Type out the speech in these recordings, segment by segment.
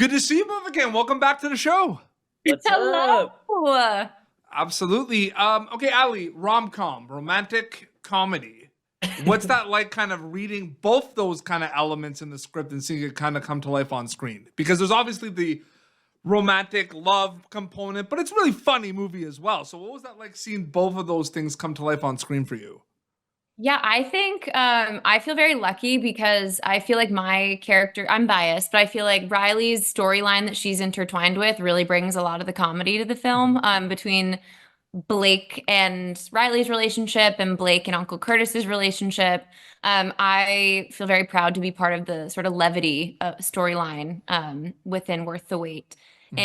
Good to see you both again. Welcome back to the show. What's up? Hello. Absolutely. Okay, Ali, rom-com, romantic comedy. What's that like kind of reading both those kind of elements in the script and seeing it kind of come to life on screen? Because there's obviously the romantic love component, but it's really funny movie as well. So what was that like seeing both of those things come to life on screen for you? Yeah, I think I feel very lucky because I feel like my character, I'm biased, but I feel like Riley's storyline that she's intertwined with really brings a lot of the comedy to the film between Blake and Riley's relationship and Blake and Uncle Curtis's relationship. I feel very proud to be part of the sort of levity storyline within Worth the Wait. Mhm.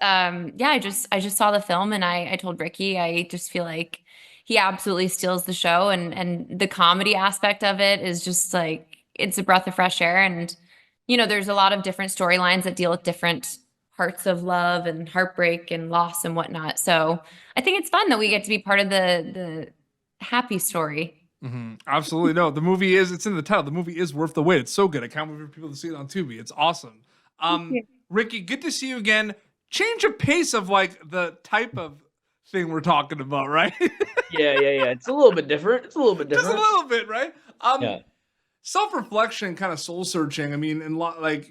And yeah, I just saw the film and I told Ricky I just feel like he absolutely steals the show and the comedy aspect of it is just like it's a breath of fresh air. And there's a lot of different storylines that deal with different parts of love and heartbreak and loss and whatnot. So I think it's fun that we get to be part of the happy story. Absolutely. No, the movie is, it's in the title. The movie is worth the wait. It's so good. I can't wait for people to see it on Tubi. It's awesome. Ricky, good to see you again. Change of pace of like the type of thing we're talking about, right? Yeah. It's a little bit different. Just a little bit, right? Yeah. Self-reflection, kind of soul-searching. I mean, and like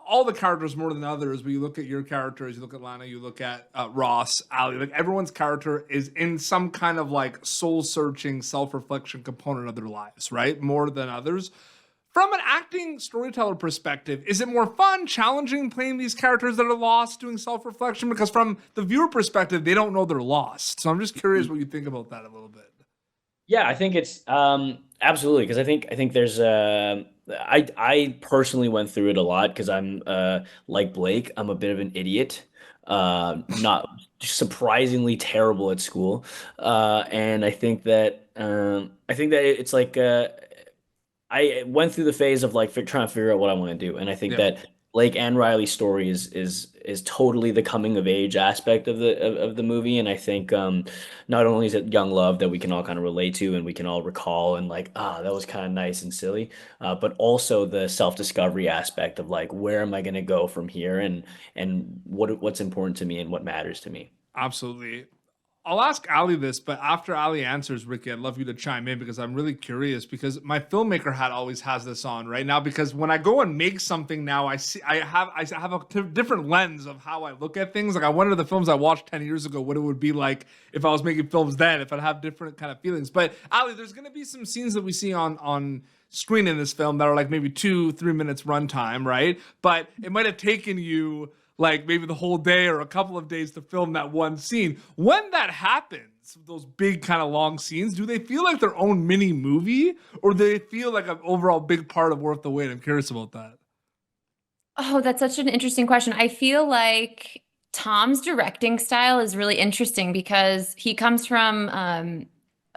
all the characters more than others. But you look at your characters, you look at Lana, you look at Ross, Ali. Like everyone's character is in some kind of like soul-searching, self-reflection component of their lives, right? More than others. From an acting storyteller perspective, is it more fun, challenging playing these characters that are lost, doing self-reflection? Because from the viewer perspective, they don't know they're lost. So I'm just curious what you think about that a little bit. Yeah, I think it's absolutely because I think there's I personally went through it a lot because I'm like Blake, I'm a bit of an idiot. Not surprisingly terrible at school. And I think that it's like I went through the phase of like trying to figure out what I want to do, and I think Yeah. that Blake and Riley's story is totally the coming of age aspect of the movie, and I think not only is it young love that we can all kind of relate to and we can all recall and like that was kind of nice and silly, but also the self discovery aspect of like where am I going to go from here and what's important to me and what matters to me. Absolutely. I'll ask Ali this, but after Ali answers, Ricky, I'd love you to chime in because I'm really curious because my filmmaker hat always has this on right now because when I go and make something now, I have a different lens of how I look at things. Like I wonder the films I watched 10 years ago, what it would be like if I was making films then, if I'd have different kind of feelings. But Ali, there's going to be some scenes that we see on screen in this film that are like maybe 2-3 minutes runtime, right? But it might have taken you like maybe the whole day or a couple of days to film that one scene. When that happens, those big kind of long scenes, do they feel like their own mini movie or do they feel like an overall big part of Worth the Wait? I'm curious about that. Oh, that's such an interesting question. I feel like Tom's directing style is really interesting because he comes from,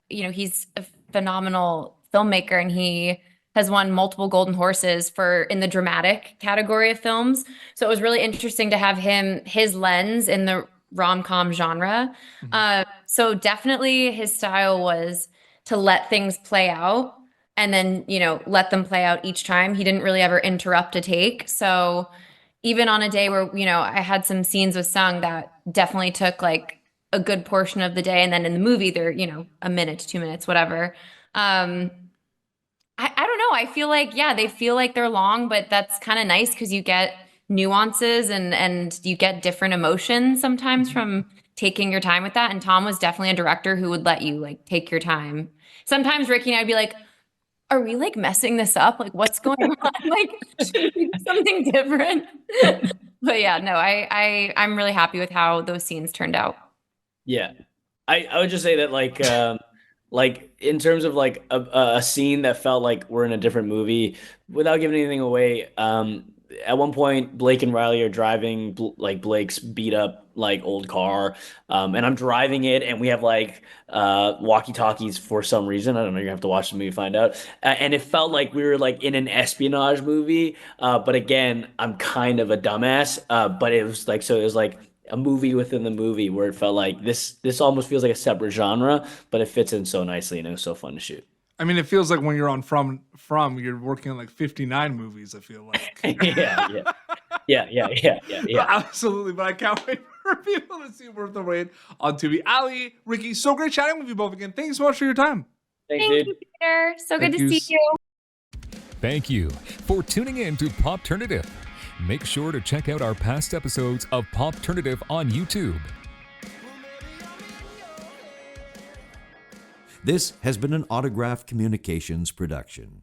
he's a phenomenal filmmaker and he has won multiple Golden Horses for in the dramatic category of films. So it was really interesting to have his lens in the rom-com genre. Mhm. So definitely his style was to let things play out and then, let them play out each time. He didn't really ever interrupt a take. So even on a day where, I had some scenes with Sung that definitely took like a good portion of the day. And then in the movie, they're, a minute to 2 minutes, whatever. Um, I don't know. I feel like, yeah, they feel like they're long, but that's kind of nice because you get nuances and you get different emotions sometimes Mhm. from taking your time with that. And Tom was definitely a director who would let you like take your time. Sometimes Ricky and I'd be like, are we like messing this up? Like, what's going on? Like, should we do something different? But yeah, no, I'm really happy with how those scenes turned out. Yeah. I would just say that like in terms of like a scene that felt like we're in a different movie without giving anything away, at one point Blake and Riley are driving like Blake's beat up like old car, and I'm driving it and we have like walkie-talkies for some reason. I don't know, you're gonna have to watch the movie to find out. And it felt like we were like in an espionage movie, but again, I'm kind of a dumbass, but it was like, so it was like a movie within the movie where it felt like this almost feels like a separate genre, but it fits in so nicely and it was so fun to shoot. I mean, it feels like when you're on from you're working on like 59 movies, I feel like. Yeah, yeah. Yeah. Absolutely, but I can't wait for people to see Worth the Wait on Tubi. Ali, Ricky, so great chatting with you both again. Thanks so much for your time. Thanks, Thank dude. you, Peter. So Thank good you to see you. Thank you for tuning in to Popternative. Make sure to check out our past episodes of Popternative on YouTube. This has been an Autograph Communications production.